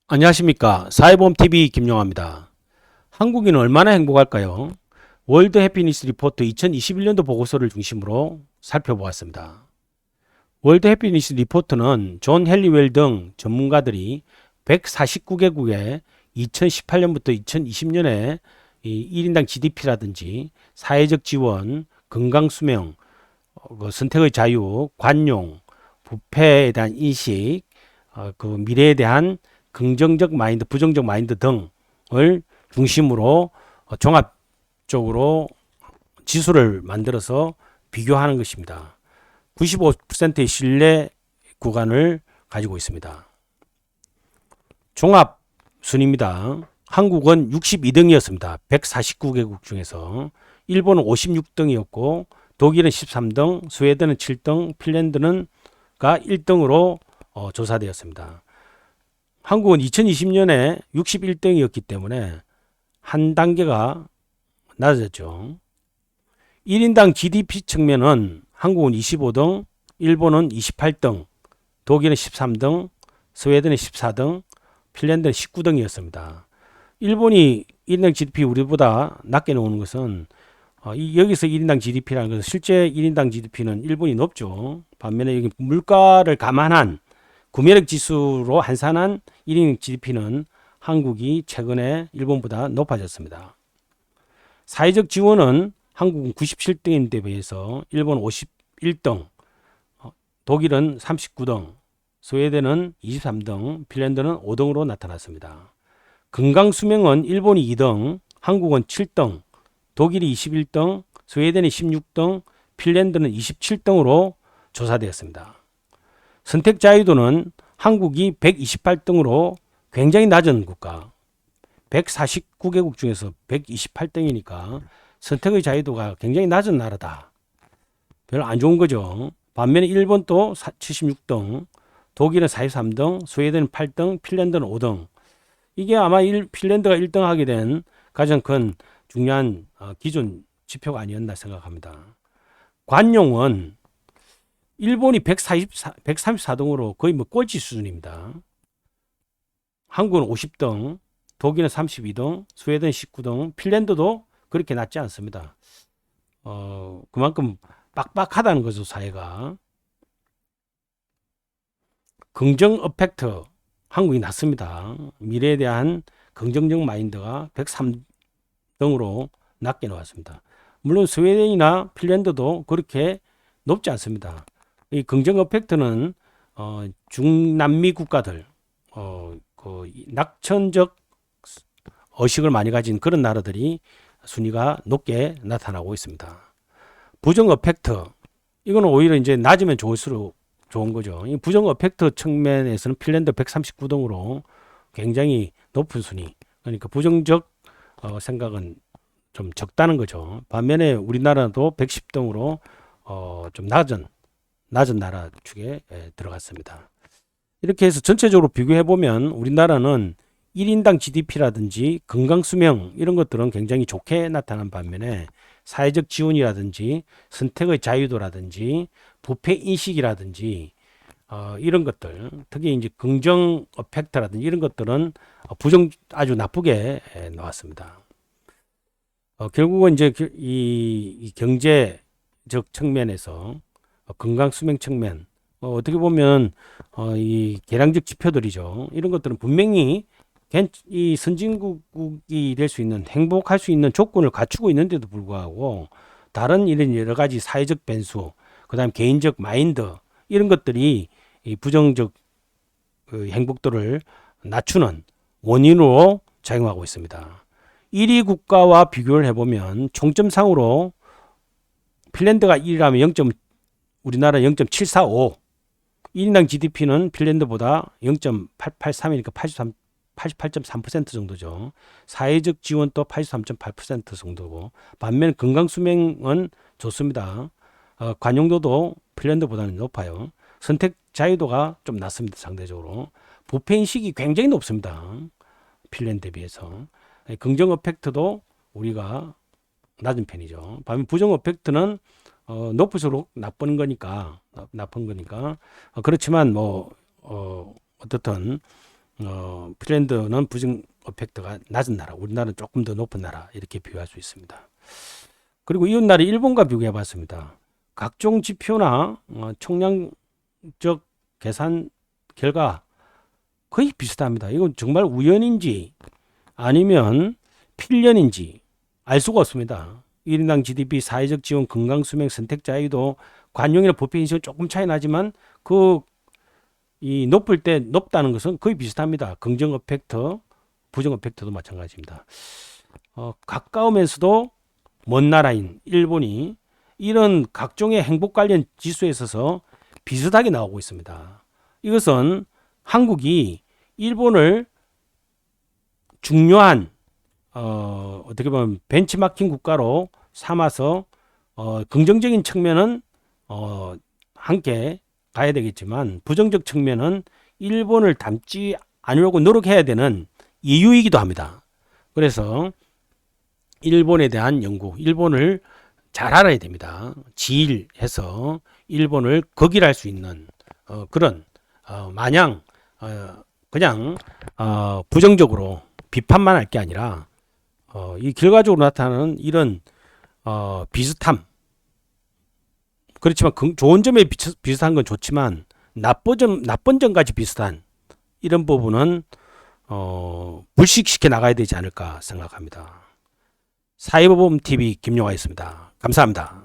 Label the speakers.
Speaker 1: 안녕하십니까. 사회보험TV 김용화입니다. 한국인은 얼마나 행복할까요? 월드 해피니스 리포트 2021년도 보고서를 중심으로 살펴보았습니다. 월드 해피니스 리포트는 존 헬리웰 등 전문가들이 149개국에 2018년부터 2020년에 1인당 GDP라든지 사회적 지원, 건강수명, 선택의 자유, 관용, 부패에 대한 인식, 그 미래에 대한 긍정적 마인드, 부정적 마인드 등을 중심으로 종합적으로 지수를 만들어서 비교하는 것입니다. 95%의 신뢰 구간을 가지고 있습니다. 종합 순입니다. 한국은 62등이었습니다. 149개국 중에서. 일본은 56등이었고 독일은 13등, 스웨덴은 7등, 핀란드는 1등으로 조사되었습니다. 한국은 2020년에 61등이었기 때문에 한 단계가 낮아졌죠. 1인당 GDP 측면은 한국은 25등, 일본은 28등, 독일은 13등, 스웨덴은 14등, 핀란드는 19등이었습니다. 일본이 1인당 GDP 우리보다 낮게 나오는 것은 여기서 1인당 GDP라는 것은 실제 1인당 GDP는 일본이 높죠. 반면에 여기 물가를 감안한 구매력 지수로 환산한 1인 GDP는 한국이 최근에 일본보다 높아졌습니다. 사회적 지원은 한국은 97등인데 비해서 일본 51등, 독일은 39등, 스웨덴은 23등, 핀란드는 5등으로 나타났습니다. 건강수명은 일본이 2등, 한국은 7등, 독일이 21등, 스웨덴이 16등, 핀란드는 27등으로 조사되었습니다. 선택 자유도는 한국이 128등으로 굉장히 낮은 국가, 149개국 중에서 128등이니까 선택의 자유도가 굉장히 낮은 나라다. 별로 안 좋은 거죠. 반면에 일본도 76등, 독일은 43등, 스웨덴은 8등, 핀란드는 5등. 이게 아마 핀란드가 1등 하게 된 가장 큰 중요한 기준 지표가 아니었나 생각합니다. 관용은 일본이 134등으로 거의 뭐 꼴찌 수준입니다. 한국은 50등, 독일은 32등, 스웨덴 19등, 핀란드도 그렇게 낮지 않습니다. 그만큼 빡빡하다는 거죠, 사회가. 긍정 어펙트, 한국이 낮습니다. 미래에 대한 긍정적 마인드가 103등으로 낮게 나왔습니다. 물론 스웨덴이나 핀란드도 그렇게 높지 않습니다. 이 긍정 어펙트는 중남미 국가들, 그 낙천적 의식을 많이 가진 그런 나라들이 순위가 높게 나타나고 있습니다. 부정 어펙트, 이거는 오히려 이제 낮으면 좋을수록 좋은 거죠. 이 부정 어펙트 측면에서는 핀란드 139등으로 굉장히 높은 순위. 그러니까 부정적 생각은 좀 적다는 거죠. 반면에 우리나라도 110등으로 좀 낮은 나라 축에 들어갔습니다. 이렇게 해서 전체적으로 비교해 보면 우리나라는 1인당 GDP라든지 건강수명 이런 것들은 굉장히 좋게 나타난 반면에 사회적 지원이라든지 선택의 자유도라든지 부패 인식이라든지 이런 것들, 특히 이제 긍정 어펙트라든지 이런 것들은 부정 아주 나쁘게 나왔습니다. 결국은 이제 이 경제적 측면에서 건강 수명 측면, 어떻게 보면 이 계량적 지표들이죠. 이런 것들은 분명히 이 선진국이 될 수 있는, 행복할 수 있는 조건을 갖추고 있는데도 불구하고 다른 이런 여러 가지 사회적 변수, 그다음 개인적 마인드 이런 것들이 이 부정적 행복도를 낮추는 원인으로 작용하고 있습니다. 1위 국가와 비교를 해보면 총점상으로 핀란드가 1위라면 0. 우리나라 0.745, 1인당 GDP는 핀란드보다 0.883이니까 88.3% 정도죠. 사회적 지원도 83.8% 정도고, 반면 건강수명은 좋습니다. 관용도도 핀란드보다는 높아요. 선택 자유도가 좀 낮습니다. 상대적으로. 부패인식이 굉장히 높습니다. 핀란드에 비해서. 긍정 어펙트도 우리가 낮은 편이죠. 반면 부정 어펙트는 높을수록 나쁜 거니까. 그렇지만 어떻든 핀란드는 부정 이펙트가 낮은 나라, 우리나라는 조금 더 높은 나라 이렇게 비교할 수 있습니다. 그리고 이웃나라 일본과 비교해 봤습니다. 각종 지표나 총량적 계산 결과 거의 비슷합니다. 이건 정말 우연인지 아니면 필연인지 알 수가 없습니다. 1인당 GDP, 사회적 지원, 건강수명, 선택자유도, 관용이나 법의 인식은 조금 차이 나지만 이 높을 때 높다는 것은 거의 비슷합니다. 긍정 이펙트, 부정 이펙트도 마찬가지입니다. 가까우면서도 먼 나라인 일본이 이런 각종의 행복 관련 지수에 있어서 비슷하게 나오고 있습니다. 이것은 한국이 일본을 중요한 어떻게 보면 벤치마킹 국가로 삼아서 긍정적인 측면은 함께 가야 되겠지만 부정적 측면은 일본을 닮지 않으려고 노력해야 되는 이유이기도 합니다. 그래서 일본에 대한 연구, 일본을 잘 알아야 됩니다. 지일해서 일본을 극일할 수 있는 그런 마냥 그냥 부정적으로 비판만 할 게 아니라 이 결과적으로 나타나는 이런 비슷함, 그렇지만 좋은 점에 비슷한 건 좋지만 나쁜 점까지 비슷한 이런 부분은 불식시켜 나가야 되지 않을까 생각합니다. 사회보험TV 김용화였습니다. 감사합니다.